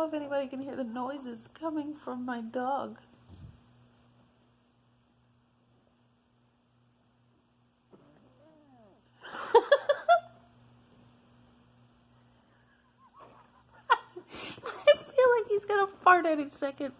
know if anybody can hear the noises coming from my dog. I feel like he's gonna fart any second.